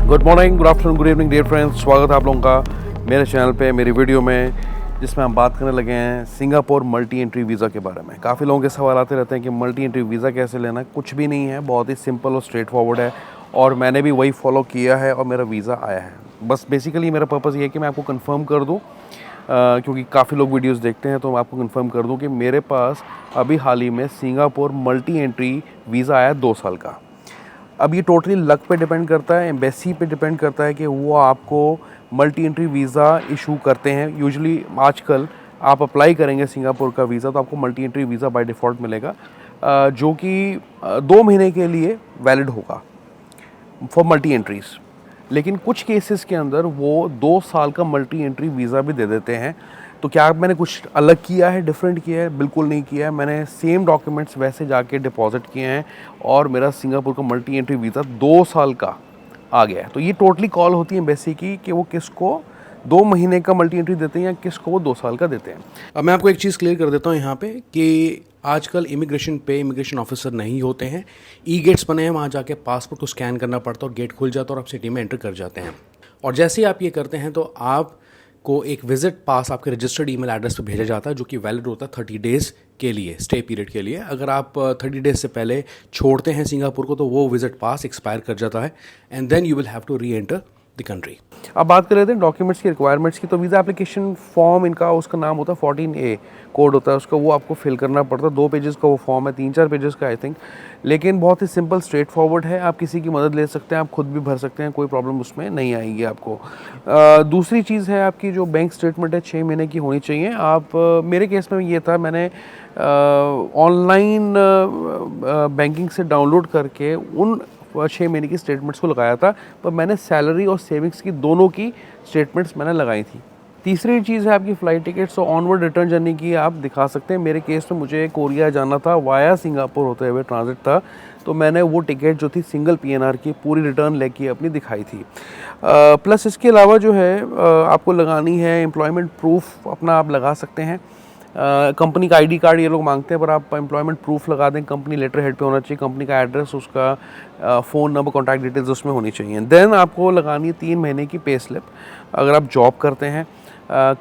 Good morning, good afternoon, good evening dear friends. स्वागत है आप लोगों का मेरे चैनल पे, मेरी वीडियो में, जिसमें हम बात करने लगे हैं सिंगापुर मल्टी एंट्री वीज़ा के बारे में। काफ़ी लोगों के सवाल आते रहते हैं कि मल्टी एंट्री वीज़ा कैसे लेना है। कुछ भी नहीं है, बहुत ही सिंपल और स्ट्रेट फॉरवर्ड है और मैंने भी वही फॉलो किया है और मेरा वीज़ा आया है। बस बेसिकली मेरा पर्पज़ ये है कि मैं आपको कन्फर्म कर दूँ, क्योंकि काफ़ी लोग वीडियोस देखते हैं, तो मैं आपको कंफर्म कर दूं कि मेरे पास अभी हाल ही में सिंगापुर मल्टी एंट्री वीज़ा आया 2 साल का। अब ये टोटली लक पे डिपेंड करता है, एम्बेसी पे डिपेंड करता है कि वो आपको मल्टी एंट्री वीज़ा इशू करते हैं। यूजुअली आजकल आप अप्लाई करेंगे सिंगापुर का वीज़ा तो आपको multi entry visa by default मिलेगा, जो कि 2 महीने के लिए वैलिड होगा फॉर मल्टी एंट्रीज़। लेकिन कुछ केसेस के अंदर वो 2 साल का मल्टी एंट्री वीज़ा भी दे देते हैं। तो क्या मैंने कुछ अलग किया है, डिफरेंट किया है? बिल्कुल नहीं किया है। मैंने सेम डॉक्यूमेंट्स वैसे जाके डिपॉजिट किए हैं और मेरा सिंगापुर का मल्टी एंट्री वीज़ा 2 साल का आ गया है। तो ये टोटली कॉल होती है एम्बेसी की कि वो किसको 2 महीने का मल्टी एंट्री देते हैं या किसको वो 2 साल का देते हैं। अब मैं आपको एक चीज़ क्लियर कर देता हूँ यहाँ पे कि आजकल इमिग्रेशन पे इमिग्रेशन ऑफिसर नहीं होते हैं, ई गेट्स बने हैं, वहाँ जाके पासपोर्ट को स्कैन करना पड़ता है और गेट खुल जाता है और आप सिटी में एंटर कर जाते हैं। और जैसे ही आप ये करते हैं तो आपको एक विजिट पास आपके रजिस्टर्ड ईमेल एड्रेस पे भेजा जाता है, जो कि वैलिड होता है 30 डेज़ के लिए, स्टे पीरियड के लिए। अगर आप 30 डेज़ से पहले छोड़ते हैं सिंगापुर को तो वो विजिट पास एक्सपायर कर जाता है and then you will have to reenter the country. अब बात कर लेते हैं डॉक्यूमेंट्स की, रिक्वायरमेंट्स की। तो वीज़ा एप्लीकेशन फॉर्म इनका, उसका नाम होता है 14A कोड होता है उसका, वो आपको फिल करना पड़ता है। 2 पेजेस का वो फॉर्म है, 3-4 पेजेस का आई थिंक, लेकिन बहुत ही सिंपल स्ट्रेट फॉरवर्ड है। आप किसी की मदद ले सकते हैं, आप खुद भी भर सकते हैं, कोई प्रॉब्लम उसमें नहीं आएगी आपको। दूसरी चीज़ है आपकी जो बैंक स्टेटमेंट है 6 महीने की होनी चाहिए। आप मेरे केस में ये था, मैंने ऑनलाइन बैंकिंग से डाउनलोड करके उन 6 महीने की स्टेटमेंट्स को लगाया था, पर मैंने सैलरी और सेविंग्स की दोनों की स्टेटमेंट्स मैंने लगाई थी। तीसरी चीज़ है आपकी फ़्लाइट टिकट्स और ऑनवर्ड रिटर्न जर्नी की आप दिखा सकते हैं। मेरे केस में मुझे कोरिया जाना था, वाया सिंगापुर होते हुए ट्रांजिट था, तो मैंने वो टिकट जो थी सिंगल PNR की पूरी रिटर्न लेके अपनी दिखाई थी। प्लस इसके अलावा जो है आपको लगानी है एम्प्लॉयमेंट प्रूफ, अपना आप लगा सकते हैं। कंपनी का ID कार्ड ये लोग मांगते हैं, पर आप एम्प्लॉयमेंट प्रूफ लगा दें। कंपनी लेटर हेड पे होना चाहिए, कंपनी का एड्रेस, उसका फ़ोन नंबर, कॉन्टैक्ट डिटेल्स उसमें होनी चाहिए। देन आपको लगानी है 3 महीने की पे स्लिप अगर आप जॉब करते हैं।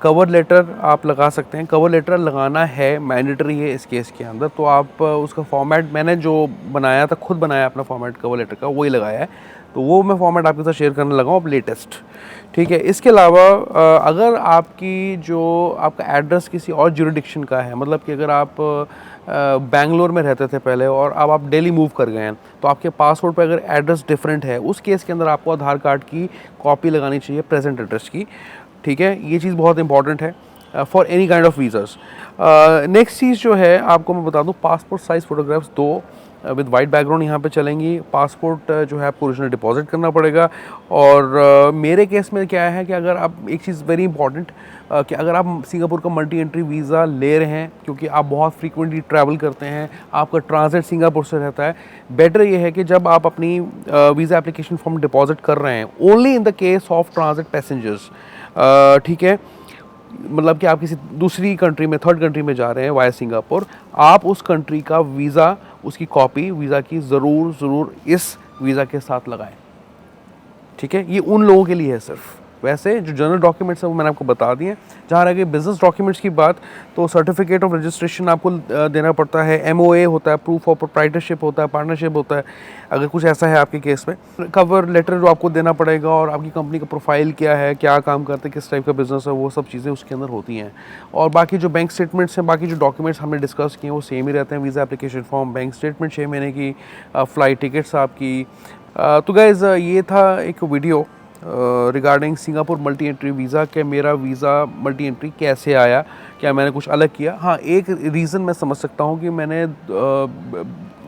कवर लेटर आप लगा सकते हैं, कवर लेटर लगाना है, मैंडेटरी है इस केस के अंदर। तो आप उसका फॉर्मेट, मैंने जो बनाया था, खुद बनाया अपना फॉर्मेट कवर लेटर का, वही लगाया है, तो वो मैं फॉर्मेट आपके साथ शेयर करने लगा हूँ अब लेटेस्ट, ठीक है। इसके अलावा अगर आपकी जो आपका एड्रेस किसी और ज्यूरिडिक्शन का है, मतलब कि अगर आप बेंगलोर में रहते थे पहले और अब आप दिल्ली मूव कर गए हैं, तो आपके पासपोर्ट पे अगर एड्रेस डिफरेंट है, उस केस के अंदर आपको आधार कार्ड की कॉपी लगानी चाहिए प्रेजेंट एड्रेस की, ठीक है। ये चीज़ बहुत इंपॉर्टेंट है for any kind of visas. Next चीज़ जो है आपको मैं बता दूं, passport size photographs 2 with white background यहाँ पे चलेंगी। पासपोर्ट जो है आपको ओरिजिनल डिपॉजिट करना पड़ेगा। और मेरे केस में क्या है कि अगर आप, एक चीज़ वेरी इंपॉर्टेंट, कि अगर आप सिंगापुर का मल्टी एंट्री वीज़ा ले रहे हैं, क्योंकि आप बहुत फ्रीक्वेंटली ट्रैवल करते हैं, आपका ट्रांजिट सिंगापुर से रहता है, बेटर ये है कि जब आप अपनी वीज़ा एप्लीकेशन फॉर्म डिपॉजिट कर रहे हैं, only in the case of transit passengers, ठीक है, मतलब कि आप किसी दूसरी कंट्री में, थर्ड कंट्री में जा रहे हैं वाया सिंगापुर, आप उस कंट्री का वीज़ा, उसकी कॉपी वीज़ा की ज़रूर इस वीज़ा के साथ लगाएं, ठीक है। ये उन लोगों के लिए है सिर्फ। वैसे जो जनरल डॉक्यूमेंट्स हैं वो मैंने आपको बता दिए। जहाँ रह गई बिजनेस डॉक्यूमेंट्स की बात, तो सर्टिफिकेट ऑफ रजिस्ट्रेशन आपको देना पड़ता है, MOA होता है, प्रूफ ऑफ प्रोप्राइटरशिप होता है, पार्टनरशिप होता है, अगर कुछ ऐसा है आपके केस में। कवर लेटर जो आपको देना पड़ेगा, और आपकी कंपनी का प्रोफाइल क्या है, क्या काम करते हैं, किस टाइप का बिजनेस है, वो सब चीज़ें उसके अंदर होती हैं। और बाकी जो बैंक स्टेटमेंट्स हैं, बाकी जो डॉक्यूमेंट्स हमने डिस्कस किए हैं वो सेम ही रहते हैं। Visa application form, bank statement 6 महीने की, फ़्लाइट टिकट्स आपकी। तो गाइज़ ये था एक video regarding Singapore multi entry visa के मेरा वीज़ा मल्टी एंट्री कैसे आया, क्या मैंने कुछ अलग किया। हाँ, एक रीज़न मैं समझ सकता हूँ कि मैंने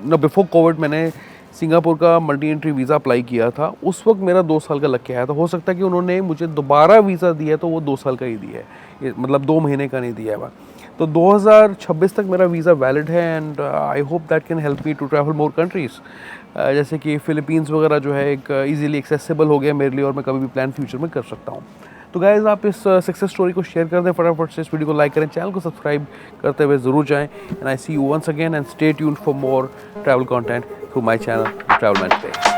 बिफोर कोविड मैंने सिंगापुर का मल्टी एंट्री वीज़ा अप्लाई किया था, उस वक्त मेरा 2 साल का लग के आया था। हो सकता है कि उन्होंने मुझे दोबारा वीज़ा दिया तो वो 2 साल का ही दिया है, मतलब 2 महीने का नहीं दिया है। तो 2026 तक मेरा वीज़ा वैलिड है and I hope that can help me to travel more countries. जैसे कि फ़िलीपींस वगैरह जो है एक ईज़िली एक्सेसिबल हो गया मेरे लिए, और मैं कभी भी प्लान फ्यूचर में कर सकता हूँ। तो गाइज़ आप इस सक्सेस स्टोरी को शेयर कर दें फटाफट से, इस वीडियो को लाइक करें, चैनल को सब्सक्राइब करते हुए ज़रूर जाएं। And I see you once again and stay tuned for more travel content through my channel travel man पे।